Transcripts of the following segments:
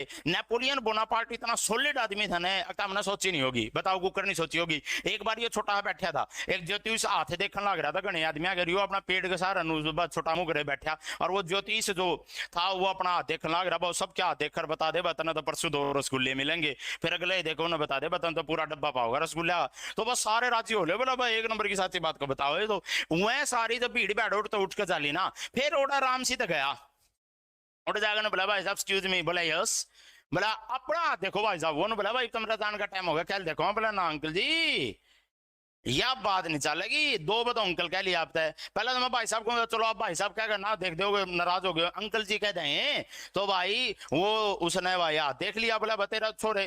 Napoleon Bonaparte इतना solid आदमी था ना, हमने सोची नहीं होगी, बताओ कुकर नहीं सोची होगी। एक बार ये छोटा बैठा था, एक ज्योतिष हाथ देखने लग रहा था, घने आदमी अगर यो अपना पेट के सहारा छोटा मुंह करे बैठा, और वो ज्योतिष जो था वो अपना हाथ देखने लग रहा, सब क्या देखकर बता दे, बता तो परसों 2 रसगुल्ले मिलेंगे, फिर अगले देखो ना बता दे, बता तो पूरा डब्बा पाओगा रसगुल्ला। तो बस सारे राजी हो ले, बोला भाई एक नंबर की साची बात को बताओ। तो वह सारी जब भीड़ बैठ उठ के चाली ना, फिर ओडा राम सी तक गया, उठ जाकर बोला भाई साहब एक्सक्यूज मी, बोला यस, बोला अपना देखो भाई साहब, वो बोला भाई तुम रजान का टाइम हो गया, क्या देखो, बोला ना अंकल जी यह बात नहीं चलेगी, 2 बताओ अंकल कह लिया आपने, पहले तो मैं भाई साहब को, चलो आप भाई साहब क्या करना, देख दोगे नाराज हो गए, अंकल जी कह दें तो भाई वो उसने भाई हाथ देख लिया, बोला तेरा छोरे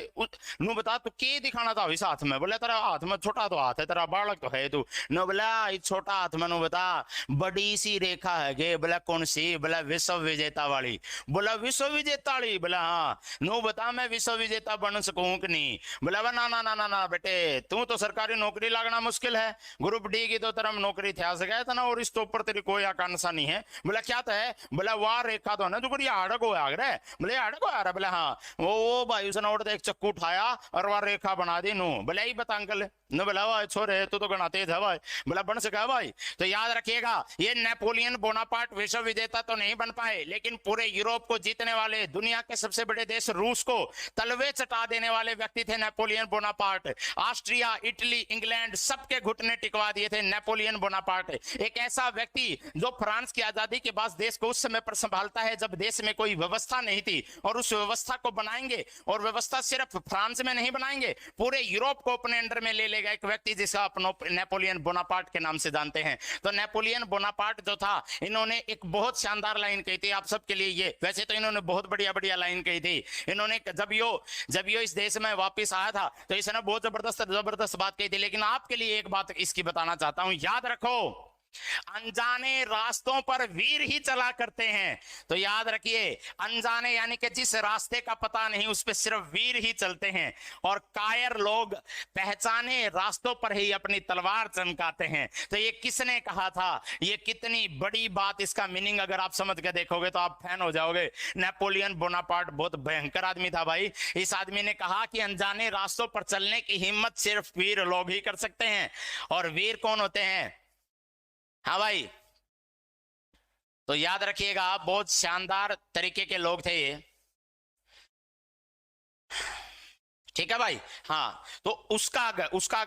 नु बता तू के दिखाना था इस हाथ में, बोला तेरा हाथ में छोटा तो हाथ है, तेरा बालक तो है तू, नो बोला इस छोटा हाथ में नु बता बड़ी सी रेखा है गे, बोला कौन सी, बोला विश्व विजेता वाली, बोला विश्व विजेता वाली, बोला हाँ, नो बता मैं विश्व विजेता बन सकूं कि नहीं, बोला ना ना ना ना ना बेटे तू तो सरकारी नौकरी लगना मुश्किल है, ग्रुप डी की तो तरह नौकरी थे गया था ना, और इस तो ऊपर तेरी कोई आकांक्षा नहीं है, बोला क्या था है, बोला वाह रेखा तो है ना जो आड़क हो आ रहा है, बोले आड़क हो आ रहा है, बोला हाँ वो भाई उसने और एक चक्कू उठाया और वह रेखा बना दी, नो बोला यही बता अंकल, नो बोला भाई छोरे तू तो गणा तेज है भाई, बोला बन सका भाई। तो याद रखिएगा ये नेपोलियन बोनापार्ट विश्व विजेता तो नहीं बन पाए, लेकिन पूरे यूरोप को जीतने वाले, दुनिया के सबसे बड़े देश रूस को तलवे चटा देने वाले व्यक्ति थे Napoleon Bonaparte. Austria, Italy, England सबके घुटने टिकवा दिए थे नेपोलियन बोनापार्ट। एक ऐसा व्यक्ति जो फ्रांस की आजादी के बाद देश को उस समय पर संभालता है जब देश में कोई व्यवस्था नहीं थी, और उस व्यवस्था को बनाएंगे, और व्यवस्था सिर्फ फ्रांस में नहीं बनाएंगे, पूरे यूरोप को अपने अंडर में ले लेगा एक व्यक्ति जिसका अपना नेपोलियन बोनापार्ट के नाम से जानते हैं। तो नेपोलियन बोनापार्ट जो था, इन्होंने एक बहुत शानदार लाइन कही थी आप सबके लिए, ये वैसे तो इन्होंने बहुत बढ़िया बढ़िया लाइन कही थी। इन्होंने जब यो इस देश में वापस आया था तो इसने बहुत जबरदस्त बात कही थी, लेकिन आपके लिए एक बात इसकी बताना चाहता हूं, याद रखो अनजाने रास्तों पर वीर ही चला करते हैं। तो याद रखिए अनजाने यानी कि जिस रास्ते का पता नहीं उस पर सिर्फ वीर ही चलते हैं, और कायर लोग पहचाने रास्तों पर ही अपनी तलवार चमकाते हैं। तो ये किसने कहा था, ये कितनी बड़ी बात, इसका मीनिंग अगर आप समझ के देखोगे तो आप फैन हो जाओगे। नेपोलियन बोनापार्ट बहुत भयंकर आदमी था भाई। इस आदमी ने कहा कि अनजाने रास्तों पर चलने की हिम्मत सिर्फ वीर लोग ही कर सकते हैं। और वीर कौन होते हैं? हाँ भाई, तो याद रखिएगा बहुत शानदार तरीके के लोग थे ये, ठीक है भाई। हाँ, तो उसका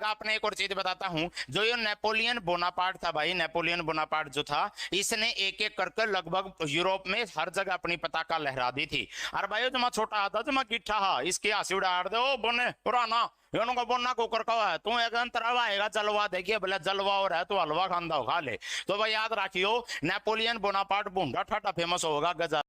आपने एक और चीज बताता हूं, जो ये नेपोलियन बोनापार्ट था भाई, नेपोलियन बोनापार्ट जो था, इसने एक एक करके लगभग यूरोप में हर जगह अपनी पताका लहरा दी थी। और भाई जमा छोटा था जमा गिट्ठा हा, इसकी हासी उड़ा दो बोने पुराना का बोना कुकर का है, तू एक अंतरावा आएगा जलवा देखिए, बोले जलवा और है तो हलवा खांदा खा ले। तो भाई याद रखियो नेपोलियन बोनापार्ट बूंदा ठाटा फेमस होगा गजा।